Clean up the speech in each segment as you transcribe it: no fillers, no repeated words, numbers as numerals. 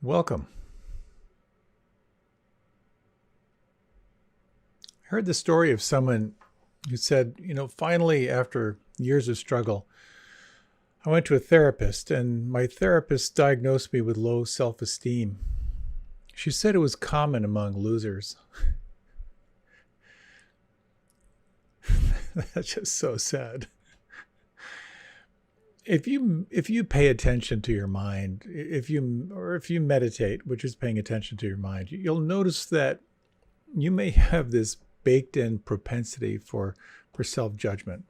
Welcome. I heard the story of someone who said, finally, after years of struggle, I went to a therapist and my therapist diagnosed me with low self-esteem. She said it was common among losers. That's just so sad. If you pay attention to your mind, if you meditate, which is paying attention to your mind, you'll notice that you may have this baked in propensity for self-judgment.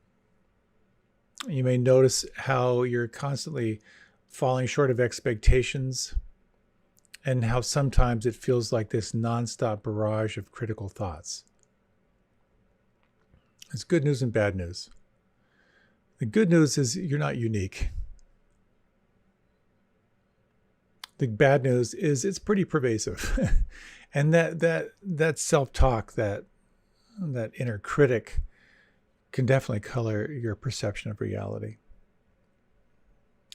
You may notice how you're constantly falling short of expectations and how sometimes it feels like this nonstop barrage of critical thoughts. It's good news and bad news. The good news is you're not unique. The bad news is it's pretty pervasive. And that self-talk, that inner critic can definitely color your perception of reality.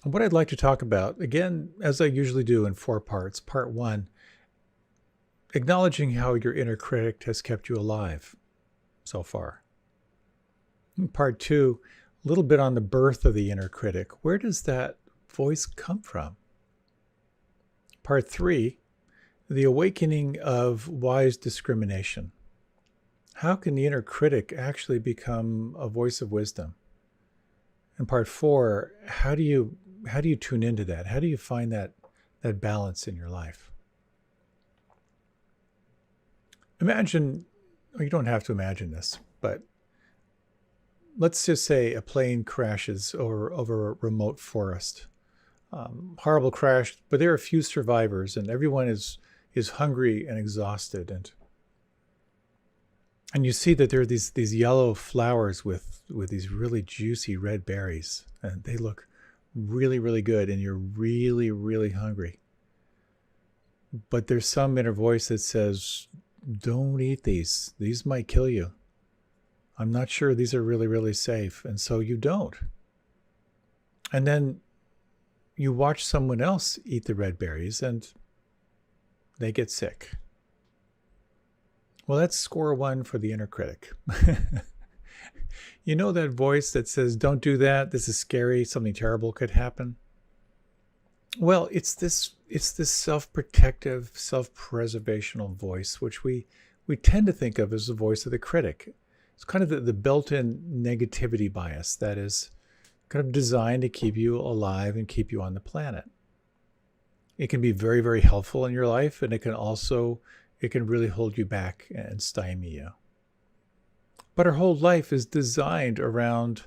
And what I'd like to talk about, again, as I usually do in 4 parts. Part 1, acknowledging how your inner critic has kept you alive so far. And part 2, a little bit on the birth of the inner critic. Where does that voice come from? Part 3, the awakening of wise discrimination. How can the inner critic actually become a voice of wisdom? And part 4, how do you tune into that? How do you find that balance in your life? Imagine, or you don't have to imagine this, but let's just say a plane crashes over a remote forest. Horrible crash, but there are few survivors, and everyone is hungry and exhausted, and you see that there are these yellow flowers with these really juicy red berries, and they look really, really good, and you're really, really hungry. But there's some inner voice that says, don't eat these. These might kill you. I'm not sure these are really, really safe. And so you don't. And then you watch someone else eat the red berries and they get sick. Well, that's score 1 for the inner critic. You know that voice that says, don't do that, this is scary, something terrible could happen? Well, it's this self-protective, self-preservational voice, which we tend to think of as the voice of the critic. It's kind of the built-in negativity bias that is kind of designed to keep you alive and keep you on the planet. It can be very, very helpful in your life, and it can really hold you back and stymie you. But our whole life is designed around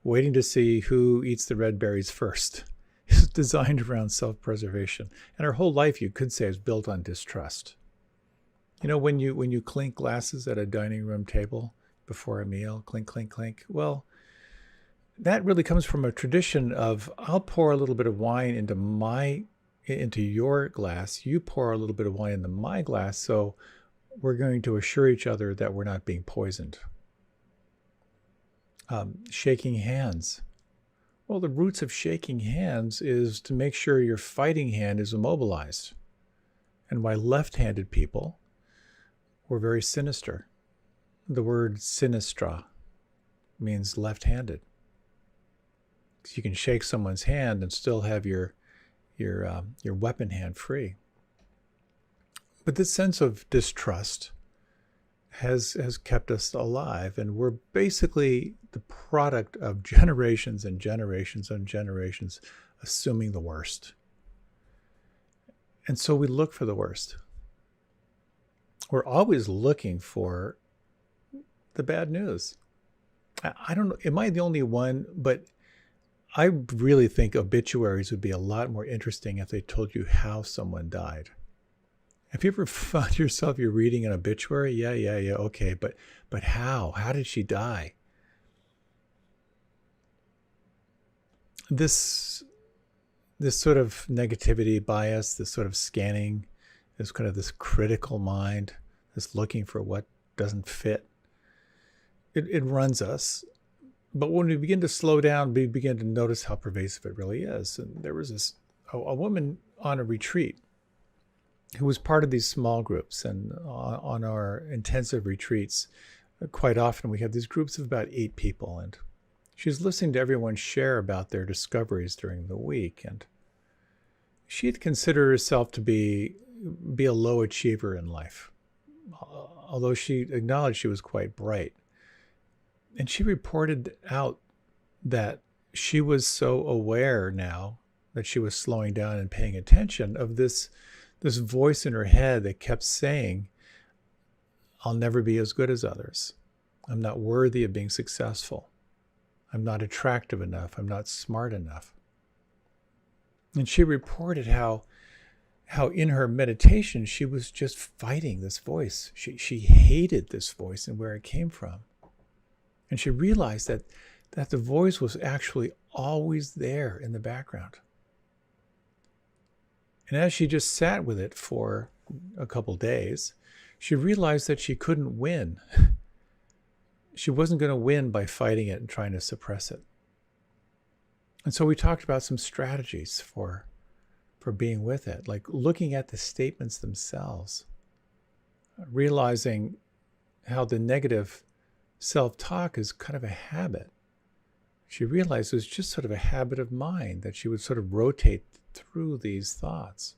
waiting to see who eats the red berries first. It's designed around self-preservation. And our whole life, you could say, is built on distrust. You know, when you clink glasses at a dining room table before a meal, clink, clink, clink, well, that really comes from a tradition of, I'll pour a little bit of wine into your glass, you pour a little bit of wine into my glass, so we're going to assure each other that we're not being poisoned. Shaking hands. Well, the roots of shaking hands is to make sure your fighting hand is immobilized. And why left-handed people were very sinister. The word sinistra means left-handed. You can shake someone's hand and still have your weapon hand free. But this sense of distrust has kept us alive, and we're basically the product of generations and generations and generations assuming the worst. And so we look for the worst. We're always looking for the bad news. I don't know, am I the only one? But I really think obituaries would be a lot more interesting if they told you how someone died. Have you ever found yourself, you're reading an obituary? Yeah, okay, but how? How did she die? This sort of negativity bias, this sort of scanning, this kind of this critical mind, this looking for what doesn't fit, it runs us. But when we begin to slow down, we begin to notice how pervasive it really is. And there was a woman on a retreat who was part of these small groups. And on our intensive retreats, quite often we had these groups of about 8 people. And she was listening to everyone share about their discoveries during the week. And she had considered herself to be a low achiever in life, although she acknowledged she was quite bright. And she reported out that she was so aware now that she was slowing down and paying attention of this voice in her head that kept saying, I'll never be as good as others. I'm not worthy of being successful. I'm not attractive enough. I'm not smart enough. And she reported how in her meditation, she was just fighting this voice. She hated this voice and where it came from. And she realized that the voice was actually always there in the background. And as she just sat with it for a couple days, she realized that she couldn't win. She wasn't going to win by fighting it and trying to suppress it. And so we talked about some strategies for being with it, like looking at the statements themselves, realizing how the negative self-talk is kind of a habit. She realized it was just sort of a habit of mind that she would sort of rotate through these thoughts.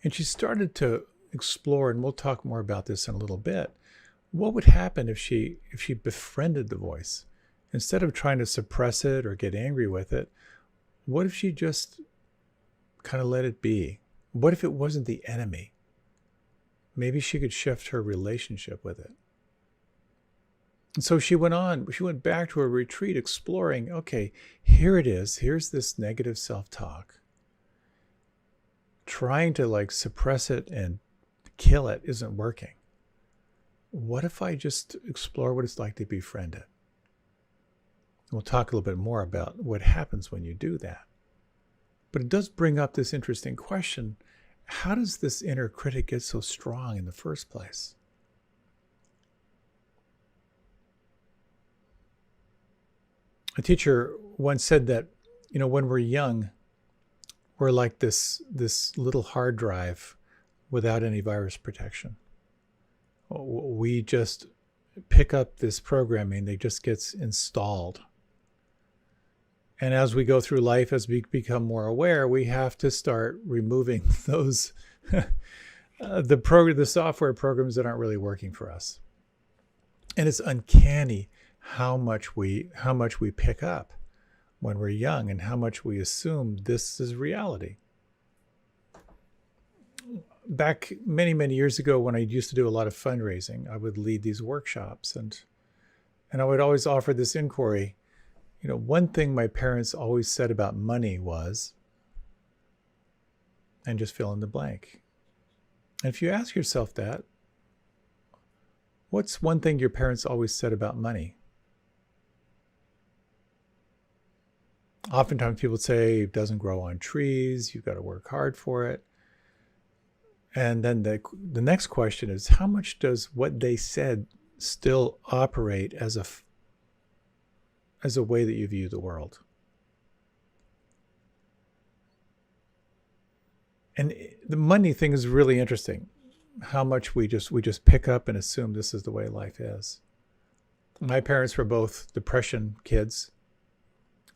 And she started to explore, and we'll talk more about this in a little bit, what would happen if she befriended the voice? Instead of trying to suppress it or get angry with it, what if she just kind of let it be? What if it wasn't the enemy? Maybe she could shift her relationship with it. And so she went back to her retreat exploring, okay, here it is. Here's this negative self-talk. Trying to suppress it and kill it isn't working. What if I just explore what it's like to befriend it? We'll talk a little bit more about what happens when you do that. But it does bring up this interesting question. How does this inner critic get so strong in the first place? A teacher once said that, when we're young, we're like this little hard drive without any virus protection. We just pick up this programming that just gets installed. And as we go through life, as we become more aware, we have to start removing those the software programs that aren't really working for us. And it's uncanny how much we pick up when we're young and how much we assume this is reality. Back many, many years ago, when I used to do a lot of fundraising, I would lead these workshops, and I would always offer this inquiry. One thing my parents always said about money was, and just fill in the blank. And if you ask yourself that, what's one thing your parents always said about money? Oftentimes people say it doesn't grow on trees, you've got to work hard for it. And then the next question is, how much does what they said still operate as a way that you view the world? And the money thing is really interesting. How much we just pick up and assume this is the way life is. My parents were both Depression kids.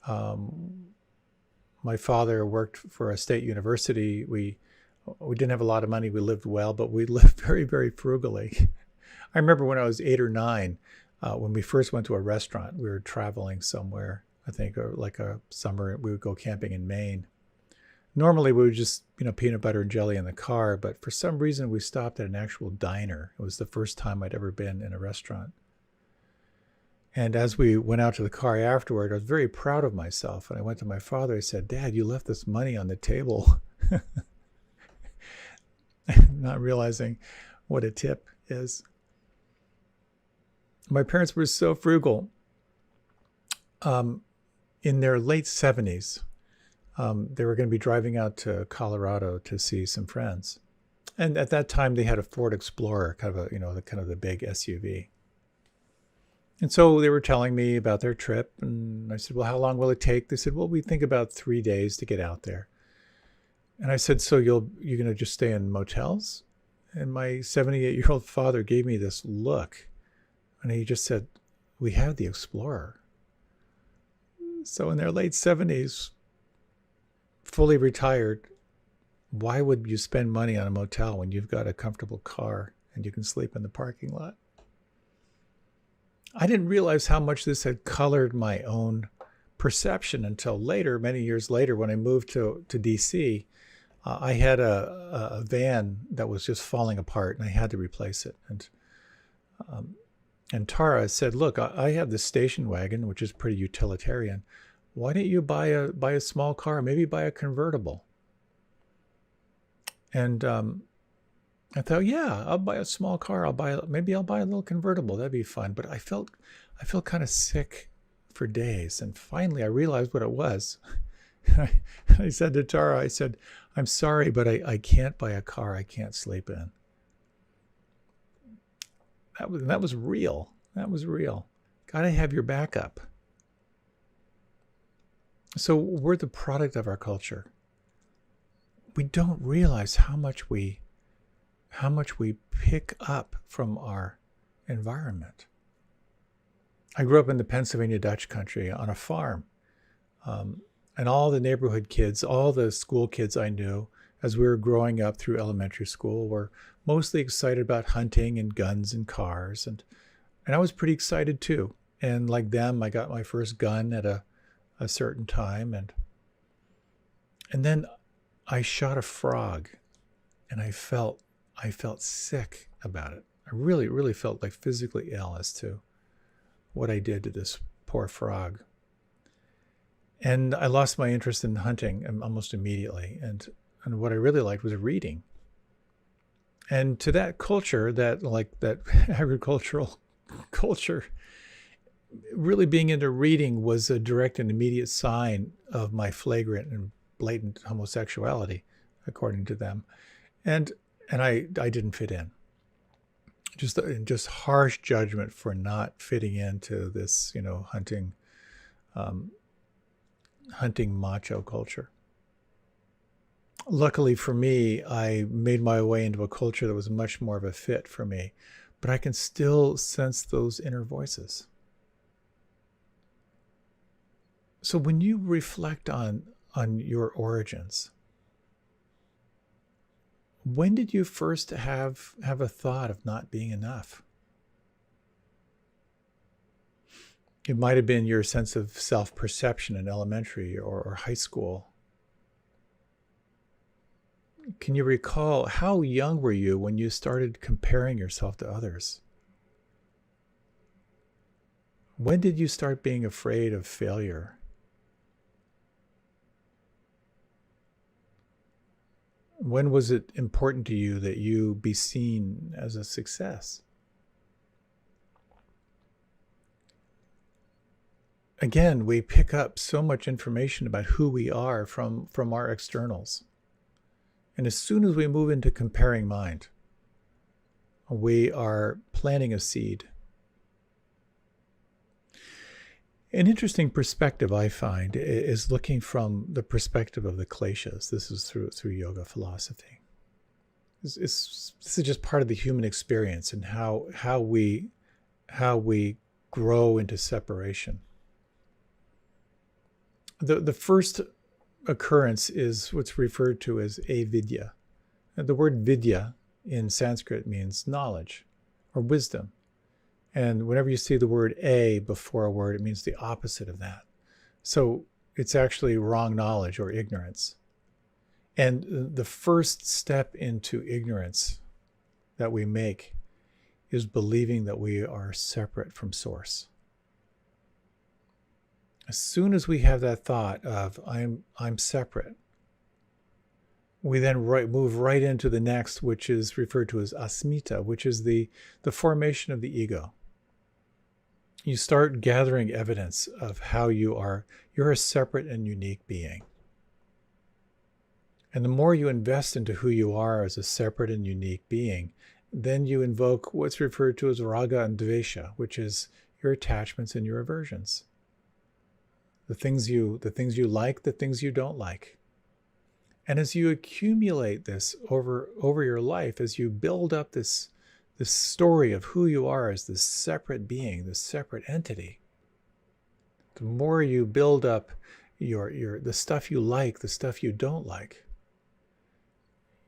My father worked for a state university. We didn't have a lot of money. We lived well, but we lived very, very frugally. I remember when I was 8 or 9, when we first went to a restaurant, we were traveling somewhere, I think, or like a summer, we would go camping in Maine. Normally we would just, peanut butter and jelly in the car, but for some reason we stopped at an actual diner. It was the first time I'd ever been in a restaurant. And as we went out to the car afterward, I was very proud of myself. And I went to my father, I said, "Dad, you left this money on the table." Not realizing what a tip is. My parents were so frugal. In their late 70s, they were going to be driving out to Colorado to see some friends. And at that time, they had a Ford Explorer, kind of the big SUV. And so they were telling me about their trip. And I said, "Well, how long will it take?" They said, "Well, we think about 3 days to get out there." And I said, so you're going to just stay in motels? And my 78-year-old father gave me this look, and he just said, we have the Explorer. So in their late 70s, fully retired, why would you spend money on a motel when you've got a comfortable car and you can sleep in the parking lot? I didn't realize how much this had colored my own perception until later, many years later, when I moved to DC. I had a van that was just falling apart, and I had to replace it. And Tara said, "Look, I have this station wagon, which is pretty utilitarian. Why don't you buy a small car? Maybe buy a convertible." And I thought, yeah, I'll buy a small car. Maybe I'll buy a little convertible. That'd be fun. But I felt kind of sick for days, and finally I realized what it was. I said to Tara, I said, "I'm sorry, but I can't buy a car I can't sleep in." That was real. That was real. Gotta have your backup. So we're the product of our culture. We don't realize how much we pick up from our environment. I grew up in the Pennsylvania Dutch country on a farm. And all the neighborhood kids, all the school kids I knew as we were growing up through elementary school were mostly excited about hunting and guns and cars. And I was pretty excited too. And like them, I got my first gun at a certain time. And then I shot a frog, and I felt sick about it. I really, really felt like physically ill as to what I did to this poor frog. And I lost my interest in hunting almost immediately. And what I really liked was reading. And to that culture, that agricultural culture, really being into reading was a direct and immediate sign of my flagrant and blatant homosexuality, according to them. And I didn't fit in. Just harsh judgment for not fitting into this, hunting macho culture. Luckily for me, I made my way into a culture that was much more of a fit for me, but I can still sense those inner voices. So when you reflect on your origins, when did you first have a thought of not being enough? It might have been your sense of self-perception in elementary or high school. Can you recall how young were you when you started comparing yourself to others? When did you start being afraid of failure? When was it important to you that you be seen as a success? Again, we pick up so much information about who we are from our externals. And as soon as we move into comparing mind, we are planting a seed. An interesting perspective I find is looking from the perspective of the kleshas. This is through yoga philosophy. This is just part of the human experience and how we grow into separation. The first occurrence is what's referred to as avidya. And the word vidya in Sanskrit means knowledge or wisdom. And whenever you see the word a before a word, it means the opposite of that. So it's actually wrong knowledge or ignorance. And the first step into ignorance that we make is believing that we are separate from Source. As soon as we have that thought of I'm separate, we then move right into the next, which is referred to as asmita, which is the formation of the ego. You start gathering evidence of how you're a separate and unique being. And the more you invest into who you are as a separate and unique being, then you invoke what's referred to as raga and dvesha, which is your attachments and your aversions. The things you like, the things you don't like. And as you accumulate this over your life, as you build up this story of who you are as this separate being, this separate entity, the more you build up the stuff you like, the stuff you don't like,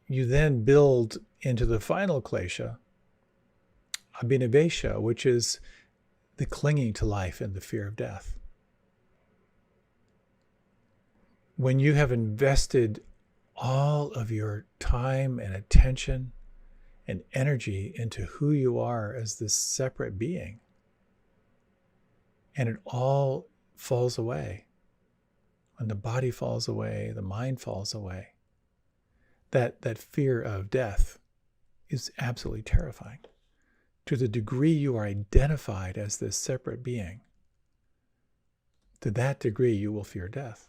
you then build into the final klesha, abhinivesha, which is the clinging to life and the fear of death. When you have invested all of your time and attention and energy into who you are as this separate being, and it all falls away, when the body falls away, the mind falls away, that fear of death is absolutely terrifying. To the degree you are identified as this separate being, to that degree you will fear death.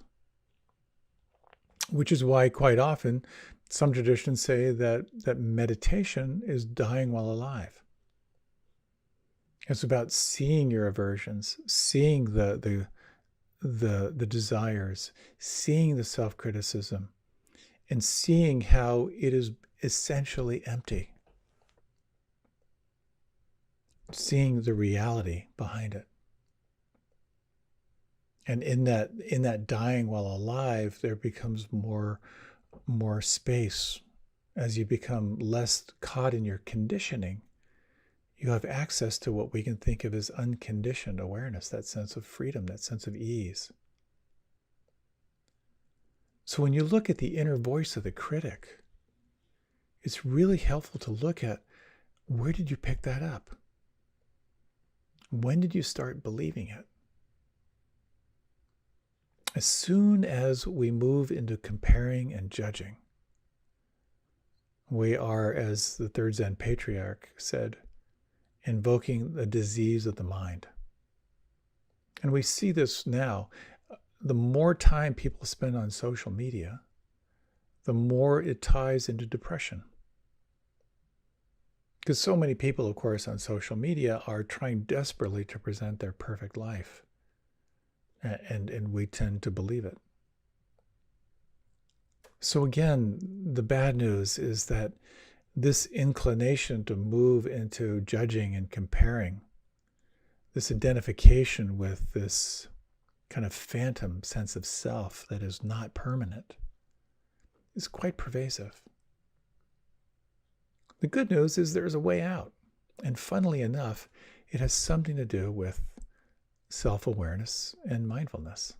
Which is why quite often some traditions say that meditation is dying while alive. It's about seeing your aversions, seeing the desires, seeing the self-criticism, and seeing how it is essentially empty. Seeing the reality behind it. And in that dying while alive, there becomes more space. As you become less caught in your conditioning, you have access to what we can think of as unconditioned awareness, that sense of freedom, that sense of ease. So when you look at the inner voice of the critic, it's really helpful to look at, where did you pick that up? When did you start believing it? As soon as we move into comparing and judging, we are, as the third Zen patriarch said, invoking the disease of the mind. And we see this now. The more time people spend on social media, the more it ties into depression. Because so many people, of course, on social media are trying desperately to present their perfect life. And we tend to believe it. So again, the bad news is that this inclination to move into judging and comparing, this identification with this kind of phantom sense of self that is not permanent, is quite pervasive. The good news is there's a way out. And funnily enough, it has something to do with self-awareness and mindfulness.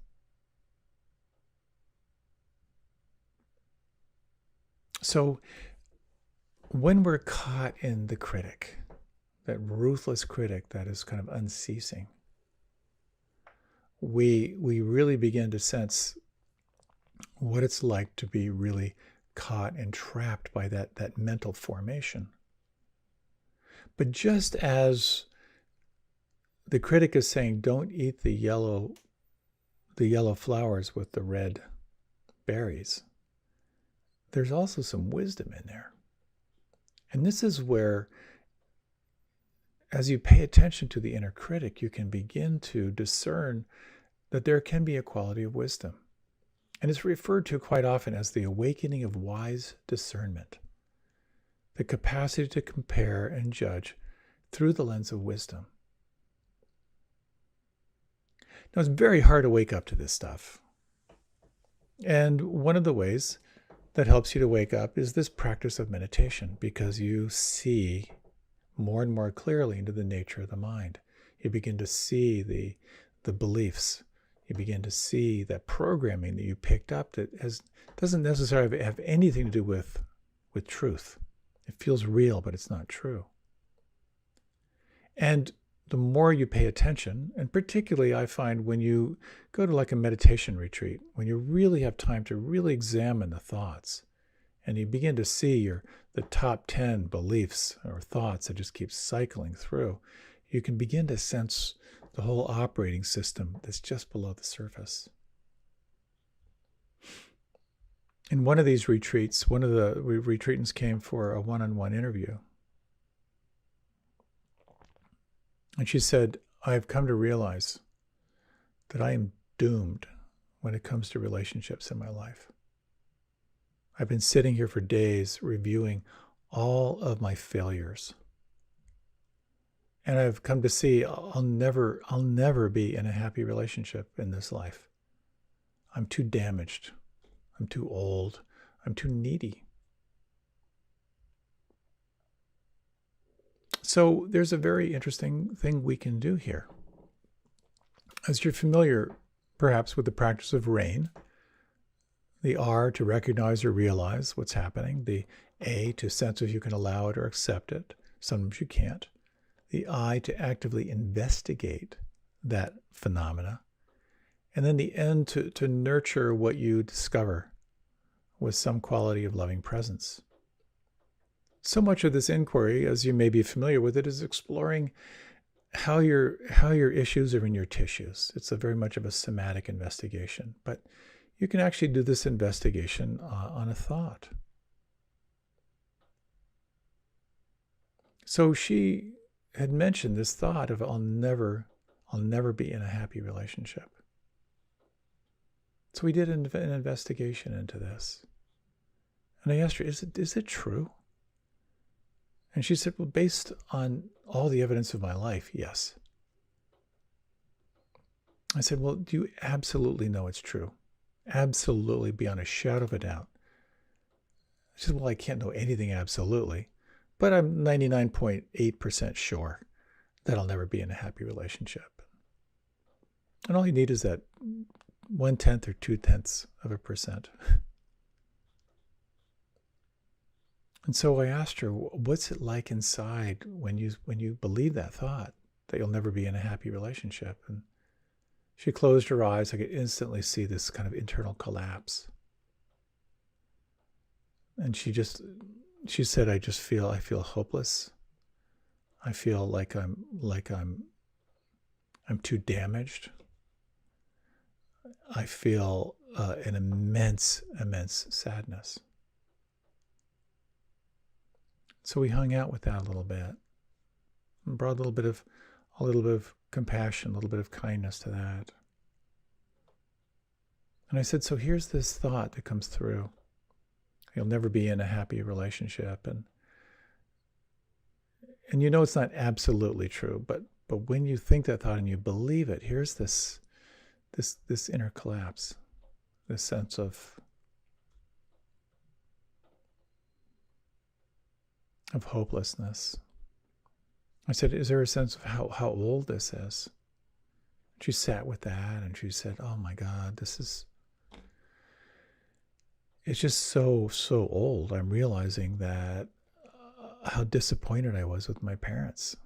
So when we're caught in the critic, that ruthless critic that is kind of unceasing, we really begin to sense what it's like to be really caught and trapped by that mental formation. But just as the critic is saying, don't eat the yellow flowers with the red berries, there's also some wisdom in there. And this is where, as you pay attention to the inner critic, you can begin to discern that there can be a quality of wisdom. And it's referred to quite often as the awakening of wise discernment, the capacity to compare and judge through the lens of wisdom. Now, it's very hard to wake up to this stuff. And one of the ways that helps you to wake up is this practice of meditation, because you see more and more clearly into the nature of the mind. You begin to see the beliefs. You begin to see that programming that you picked up that doesn't necessarily have anything to do with truth. It feels real, but it's not true. And the more you pay attention, and particularly I find when you go to like a meditation retreat, when you really have time to really examine the thoughts, and you begin to see the top 10 beliefs or thoughts that just keep cycling through, you can begin to sense the whole operating system that's just below the surface. In one of these retreats, one of the retreatants came for a one-on-one interview. And she said, I've come to realize that I am doomed when it comes to relationships in my life. I've been sitting here for days reviewing all of my failures. And I've come to see I'll never be in a happy relationship in this life. I'm too damaged. I'm too old. I'm too needy. So there's a very interesting thing we can do here. As you're familiar, perhaps, with the practice of RAIN, the R, to recognize or realize what's happening. The A, to sense if you can allow it or accept it. Sometimes you can't. The I, to actively investigate that phenomena. And then the N, to nurture what you discover with some quality of loving presence. So much of this inquiry, as you may be familiar with it, is exploring how your issues are in your tissues. It's a very much of a somatic investigation, but you can actually do this investigation on a thought. So she had mentioned this thought of I'll never be in a happy relationship. So we did an investigation into this. And I asked her, is it true? And she said, well, based on all the evidence of my life, yes. I said, well, do you absolutely know it's true? Absolutely, beyond a shadow of a doubt. She said, well, I can't know anything absolutely, but I'm 99.8% sure that I'll never be in a happy relationship. And all you need is that 1/10 or 0.2%. And so I asked her, what's it like inside when you believe that thought, that you'll never be in a happy relationship? And she closed her eyes. I could instantly see this kind of internal collapse. And she said, I feel hopeless. I feel like I'm too damaged. I feel an immense sadness. So we hung out with that a little bit and brought a little bit of compassion, a little bit of kindness to that. And I said, so here's this thought that comes through. You'll never be in a happy relationship. And you know it's not absolutely true, but when you think that thought and you believe it, here's this inner collapse, this sense of hopelessness. I said, is there a sense of how old this is? She sat with that and she said, oh my God, it's just so old. I'm realizing that how disappointed I was with my parents,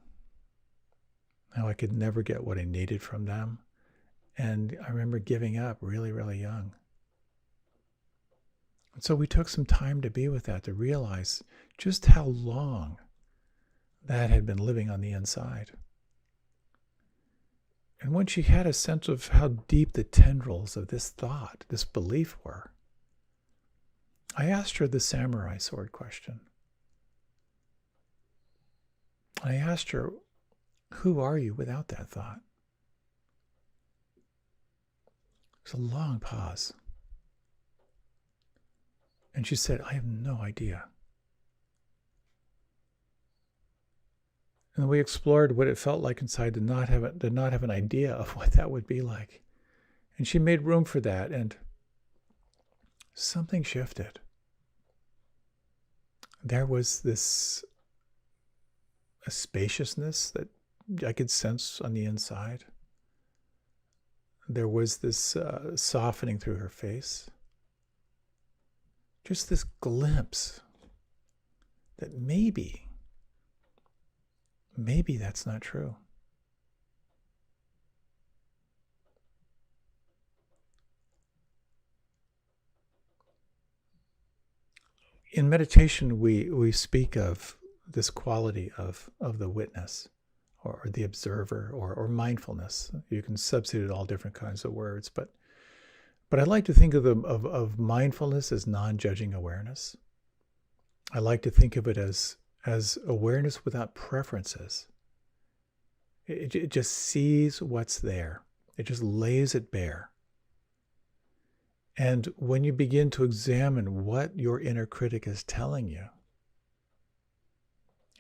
how I could never get what I needed from them. And I remember giving up really, really young. And so we took some time to be with that, to realize just how long that had been living on the inside. And when she had a sense of how deep the tendrils of this thought, this belief were, I asked her the samurai sword question. I asked her, who are you without that thought? It was a long pause. And she said, I have no idea. And we explored what it felt like inside to not have an idea of what that would be like. And she made room for that, and something shifted. There was a spaciousness that I could sense on the inside. There was this softening through her face. Just this glimpse that maybe that's not true. In meditation, we speak of this quality of the witness or the observer or mindfulness. You can substitute all different kinds of words, but I like to think of mindfulness as non-judging awareness. I like to think of it as awareness without preferences. It just sees what's there. It just lays it bare. And when you begin to examine what your inner critic is telling you,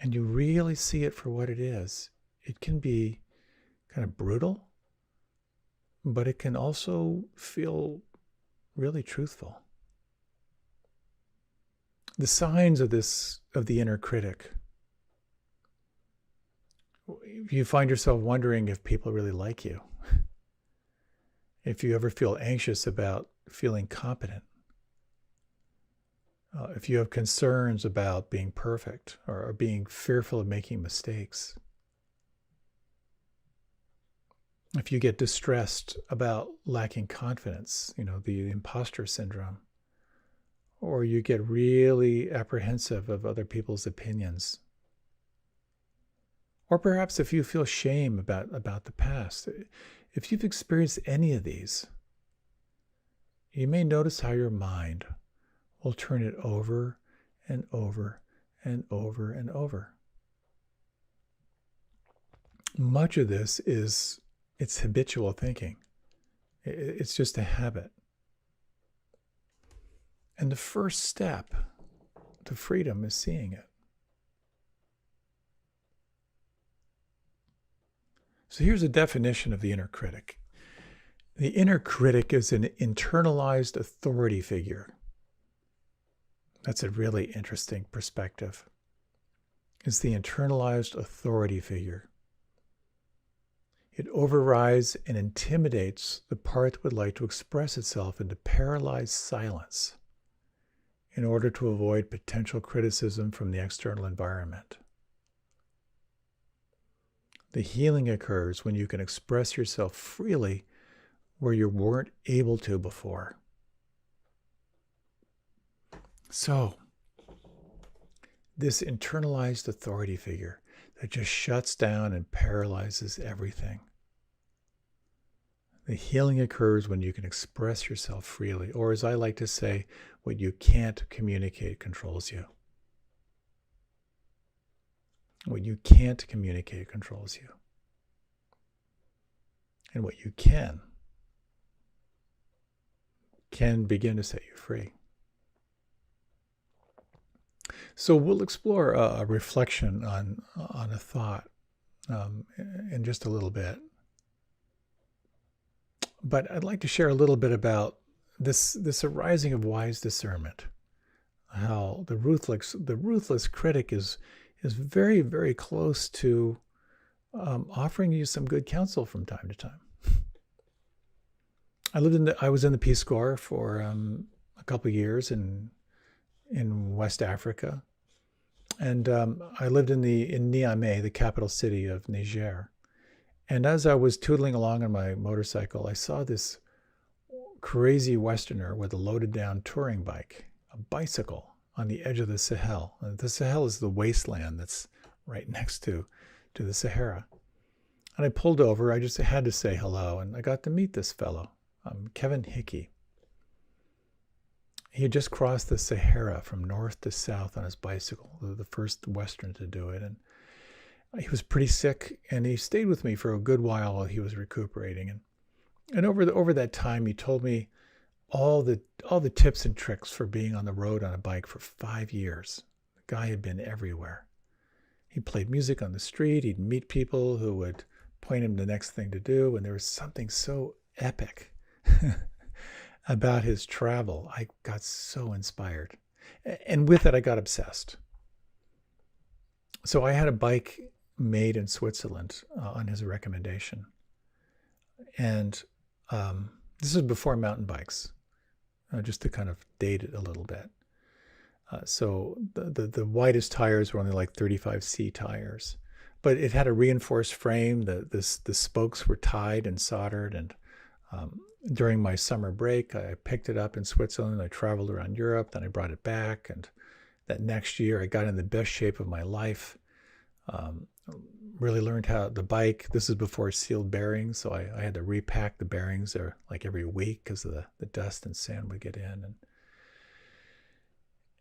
and you really see it for what it is, it can be kind of brutal, but it can also feel really truthful. The signs of the inner critic. You find yourself wondering if people really like you. If you ever feel anxious about feeling competent. If you have concerns about being perfect or being fearful of making mistakes. If you get distressed about lacking confidence, the imposter syndrome. Or you get really apprehensive of other people's opinions. Or perhaps if you feel shame about the past. If you've experienced any of these, you may notice how your mind will turn it over and over and over and over. Much of this it's habitual thinking. It's just a habit. And the first step to freedom is seeing it. So here's a definition of the inner critic. The inner critic is an internalized authority figure. That's a really interesting perspective. It's the internalized authority figure. It overrides and intimidates the part that would like to express itself into paralyzed silence in order to avoid potential criticism from the external environment. The healing occurs when you can express yourself freely where you weren't able to before. So, this internalized authority figure that just shuts down and paralyzes everything. The healing occurs when you can express yourself freely, or as I like to say, what you can't communicate controls you. What you can't communicate controls you. And what you can begin to set you free. So we'll explore a reflection on a thought in just a little bit. But I'd like to share a little bit about this arising of wise discernment. How the ruthless critic is very, very close to offering you some good counsel from time to time. I was in the Peace Corps for a couple of years in West Africa, and I lived in Niamey, the capital city of Niger. And as I was tootling along on my motorcycle, I saw this crazy Westerner with a loaded down touring bike, a bicycle on the edge of the Sahel. And the Sahel is the wasteland that's right next to the Sahara. And I pulled over. I just had to say hello, and I got to meet this fellow, Kevin Hickey. He had just crossed the Sahara from north to south on his bicycle, the first Western to do it. And he was pretty sick, and he stayed with me for a good while he was recuperating. And over that time, he told me all the tips and tricks for being on the road on a bike for 5 years. The guy had been everywhere. He played music on the street. He'd meet people who would point him the next thing to do. And there was something so epic about his travel. I got so inspired. And with it, I got obsessed. So I had a bike made in Switzerland on his recommendation. And this is before mountain bikes, just to kind of date it a little bit. So the widest tires were only like 35C tires, but it had a reinforced frame. The spokes were tied and soldered. And during my summer break, I picked it up in Switzerland. I traveled around Europe, then I brought it back. And that next year, I got in the best shape of my life. Really learned how the bike, this is before sealed bearings, so I had to repack the bearings there like every week because of the dust and sand would get in.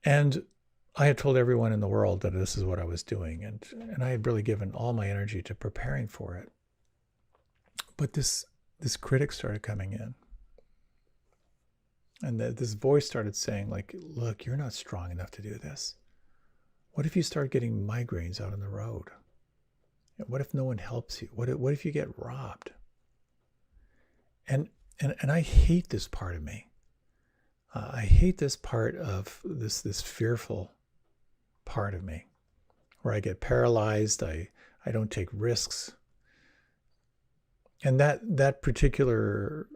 And I had told everyone in the world that this is what I was doing, and I had really given all my energy to preparing for it. But this critic started coming in. And this voice started saying, like, look, you're not strong enough to do this. What if you start getting migraines out on the road? What if no one helps you? What if you get robbed? And I hate this part of me. I hate this part of this fearful part of me, where I get paralyzed. I don't take risks. And that particular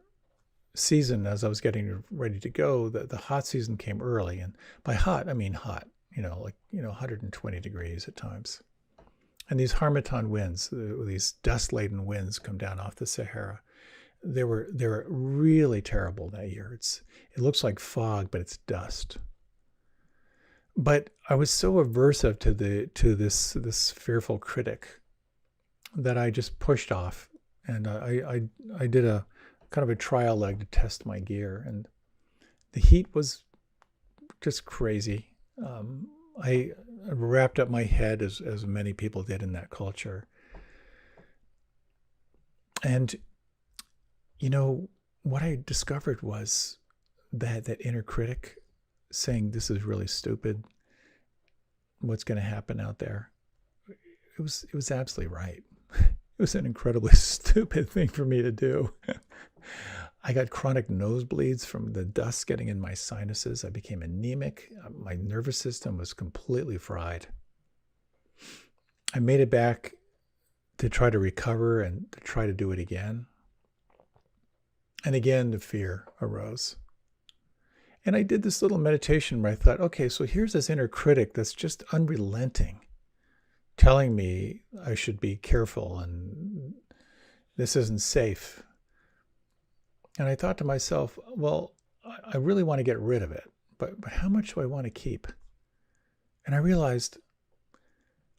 season, as I was getting ready to go, the hot season came early. And by hot, I mean hot, 120 degrees at times. And these harmattan winds, these dust-laden winds come down off the Sahara. They were really terrible that year. It looks like fog, but it's dust. But I was so aversive to this fearful critic that I just pushed off, and I did a kind of a trial leg to test my gear, and the heat was just crazy. I wrapped up my head as many people did in that culture. And, what I discovered was that inner critic saying, this is really stupid. What's going to happen out there? It was absolutely right. It was an incredibly stupid thing for me to do. I got chronic nosebleeds from the dust getting in my sinuses. I became anemic. My nervous system was completely fried. I made it back to try to recover and to try to do it again. And again, the fear arose. And I did this little meditation where I thought, okay, so here's this inner critic that's just unrelenting, telling me I should be careful and this isn't safe. And I thought to myself, well, I really want to get rid of it, but how much do I want to keep? And I realized,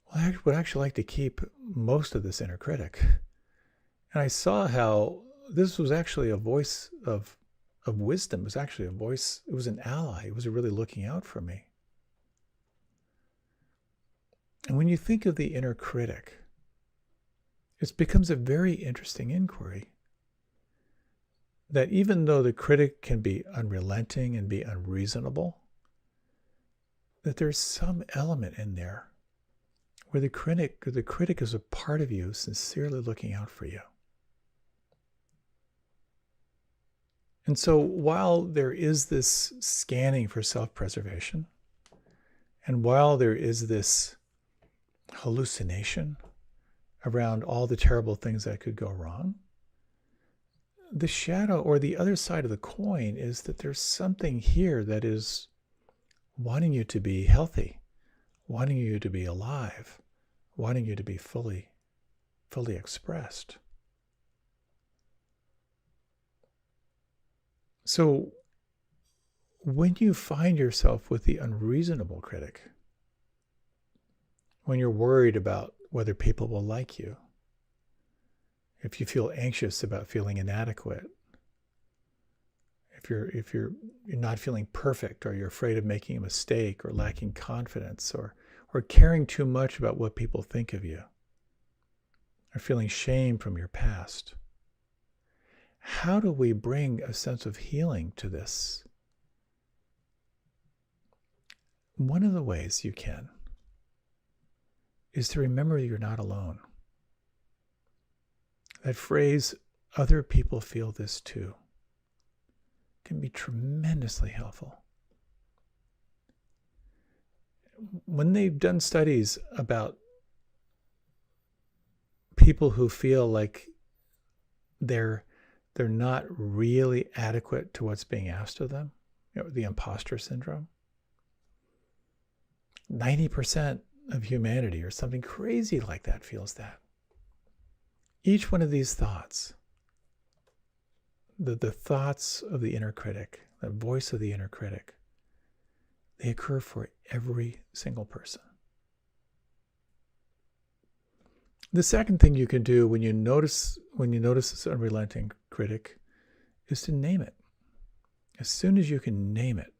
well, I would actually like to keep most of this inner critic. And I saw how this was actually a voice of wisdom. It was actually a voice, it was an ally. It was really looking out for me. And when you think of the inner critic, it becomes a very interesting inquiry. That even though the critic can be unrelenting and be unreasonable, that there's some element in there where the critic is a part of you sincerely looking out for you. And so while there is this scanning for self-preservation, and while there is this hallucination around all the terrible things that could go wrong, the shadow or the other side of the coin is that there's something here that is wanting you to be healthy, wanting you to be alive, wanting you to be fully expressed. So when you find yourself with the unreasonable critic, when you're worried about whether people will like you, if you feel anxious about feeling inadequate, if you're not feeling perfect, or you're afraid of making a mistake, or lacking confidence, or caring too much about what people think of you, or feeling shame from your past, how do we bring a sense of healing to this? One of the ways you can is to remember you're not alone. That phrase, other people feel this too, can be tremendously helpful. When they've done studies about people who feel like they're not really adequate to what's being asked of them, the imposter syndrome, 90% of humanity or something crazy like that feels that. Each one of these thoughts, the thoughts of the inner critic, the voice of the inner critic, they occur for every single person. The second thing you can do when you notice this unrelenting critic is to name it. As soon as you can name it,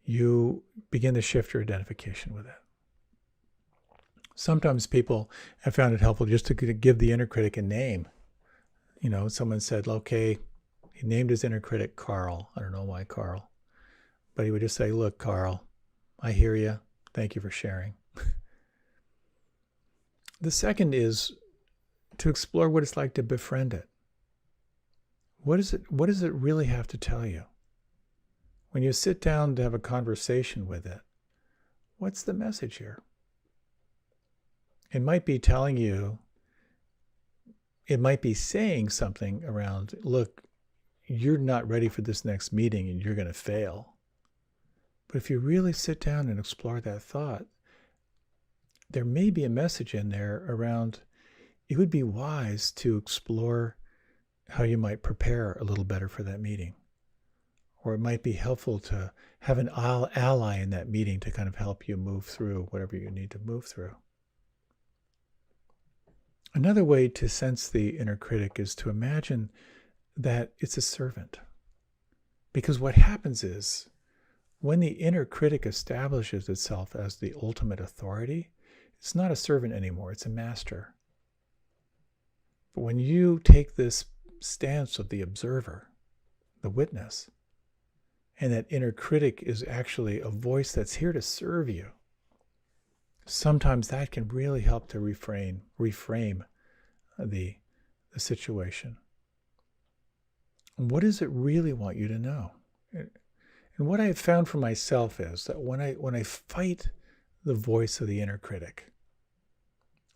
you begin to shift your identification with it. Sometimes people have found it helpful just to give the inner critic a name. Someone said, okay, He named his inner critic Carl. I don't know why Carl. But he would just say, look, Carl, I hear you. Thank you for sharing. The second is to explore what it's like to befriend it. What does it really have to tell you? When you sit down to have a conversation with it, what's the message here? It might be telling you, it might be saying something around, look, you're not ready for this next meeting and you're going to fail. But if you really sit down and explore that thought, there may be a message in there around, it would be wise to explore how you might prepare a little better for that meeting. Or it might be helpful to have an ally in that meeting to kind of help you move through whatever you need to move through. Another way to sense the inner critic is to imagine that it's a servant. Because what happens is, when the inner critic establishes itself as the ultimate authority, it's not a servant anymore, it's a master. But when you take this stance of the observer, the witness, and that inner critic is actually a voice that's here to serve you, sometimes that can really help to reframe the situation. What does it really want you to know? And what I have found for myself is that when I fight the voice of the inner critic,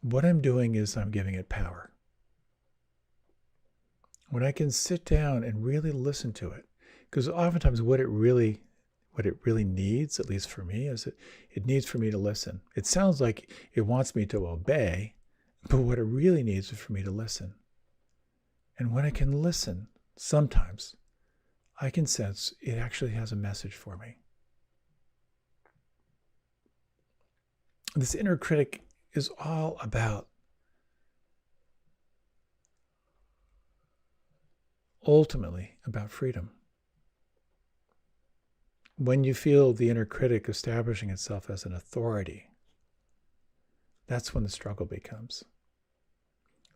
what I'm doing is I'm giving it power. When I can sit down and really listen to it, because oftentimes what it really needs, at least for me, is it needs for me to listen. It sounds like it wants me to obey, but what it really needs is for me to listen. And when I can listen, sometimes I can sense it actually has a message for me. This inner critic is all about ultimately about freedom. When you feel the inner critic establishing itself as an authority, that's when the struggle becomes.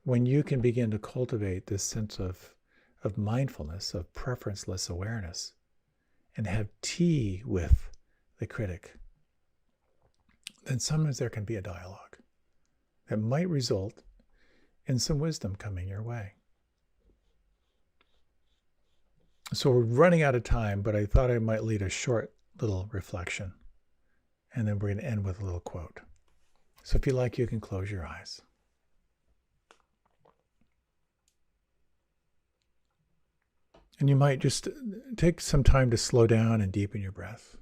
When you can begin to cultivate this sense of mindfulness, of preferenceless awareness, and have tea with the critic, then sometimes there can be a dialogue that might result in some wisdom coming your way. So we're running out of time, but I thought I might lead a short little reflection, and then we're going to end with a little quote. So if you like, you can close your eyes. And you might just take some time to slow down and deepen your breath.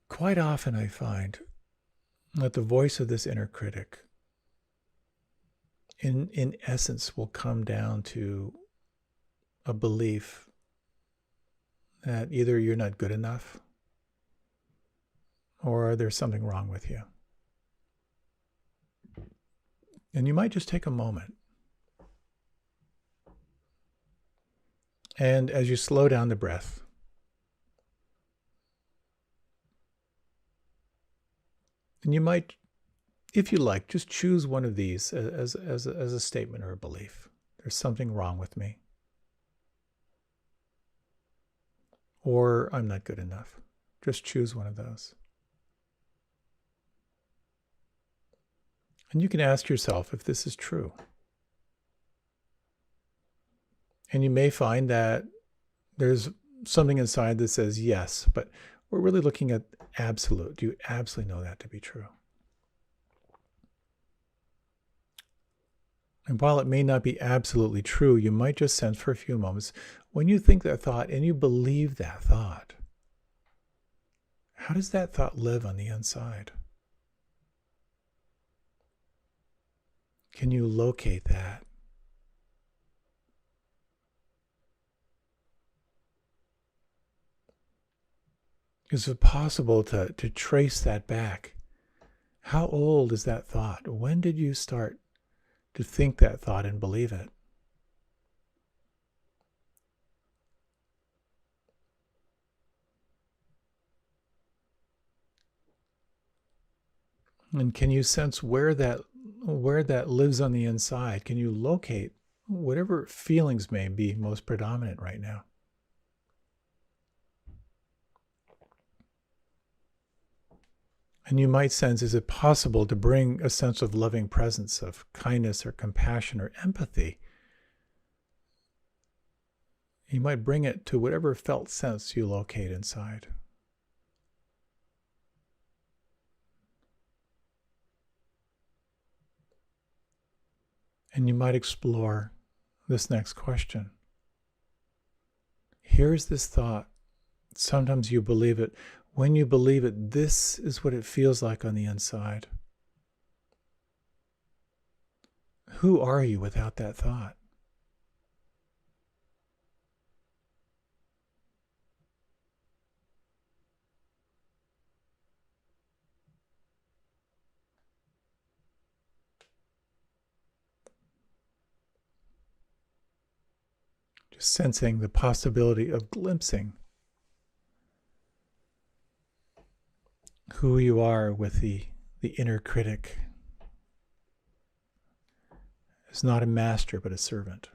Quite often I find that the voice of this inner critic, in essence, will come down to a belief that either you're not good enough or there's something wrong with you. And you might just take a moment. And as you slow down the breath, and you might, if you like, just choose one of these as a statement or a belief. There's something wrong with me. Or I'm not good enough. Just choose one of those. And you can ask yourself if this is true. And you may find that there's something inside that says yes, but we're really looking at absolute. Do you absolutely know that to be true? And while it may not be absolutely true, you might just sense for a few moments, when you think that thought and you believe that thought, how does that thought live on the inside? Can you locate that? Is it possible to trace that back? How old is that thought? When did you start to think that thought and believe it? And can you sense where that lives on the inside? Can you locate whatever feelings may be most predominant right now? And you might sense, is it possible to bring a sense of loving presence, of kindness or compassion or empathy? You might bring it to whatever felt sense you locate inside. And you might explore this next question. Here's this thought. Sometimes you believe it. When you believe it, this is what it feels like on the inside. Who are you without that thought? Just sensing the possibility of glimpsing who you are with the inner critic. Is not a master, but a servant.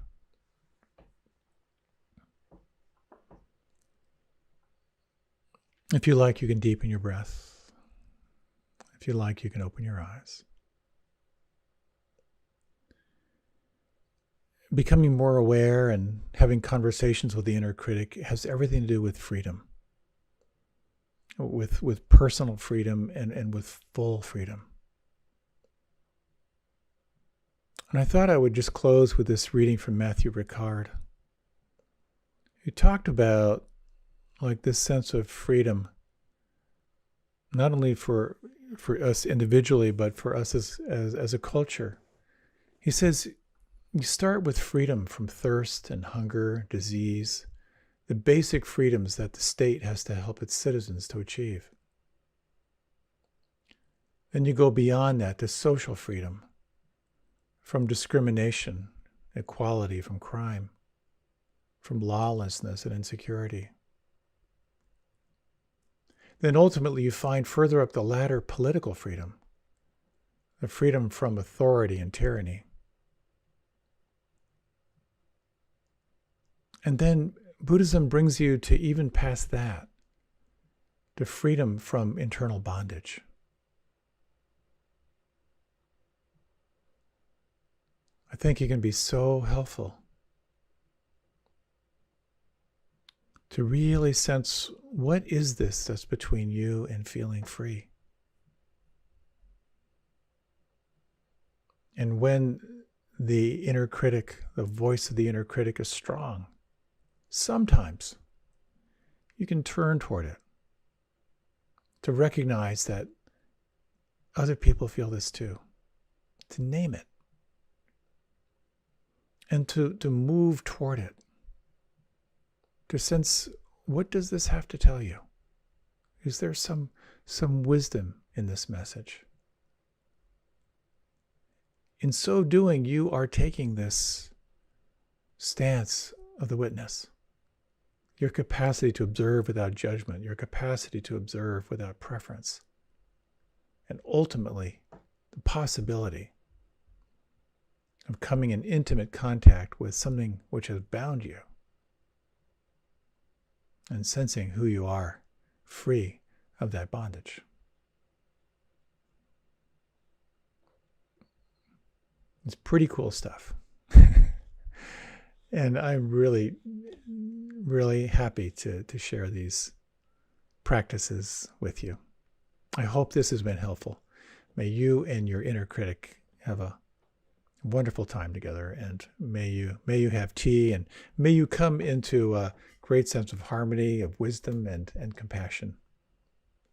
If you like, you can deepen your breath. If you like, you can open your eyes. Becoming more aware and having conversations with the inner critic has everything to do with freedom, with personal freedom and with full freedom. And I thought I would just close with this reading from Matthew Ricard, who talked about like this sense of freedom, not only for us individually, but for us as a culture. He says, you start with freedom from thirst and hunger, disease, the basic freedoms that the state has to help its citizens to achieve. Then you go beyond that to social freedom, from discrimination, equality, from crime, from lawlessness and insecurity. Then ultimately you find further up the ladder political freedom, the freedom from authority and tyranny. And then Buddhism brings you to even past that, to freedom from internal bondage. I think it can be so helpful to really sense, what is this that's between you and feeling free? And when the inner critic, the voice of the inner critic is strong, sometimes you can turn toward it to recognize that other people feel this too, to name it, and to move toward it, to sense, what does this have to tell you? Is there some wisdom in this message? In so doing, you are taking this stance of the witness. Your capacity to observe without judgment, your capacity to observe without preference, and ultimately the possibility of coming in intimate contact with something which has bound you, and sensing who you are, free of that bondage. It's pretty cool stuff. And I'm really, really happy to share these practices with you. I hope this has been helpful. May you and your inner critic have a wonderful time together, and may you have tea, and may you come into a great sense of harmony, of wisdom and compassion.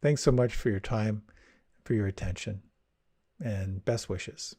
Thanks so much for your time, for your attention, and best wishes.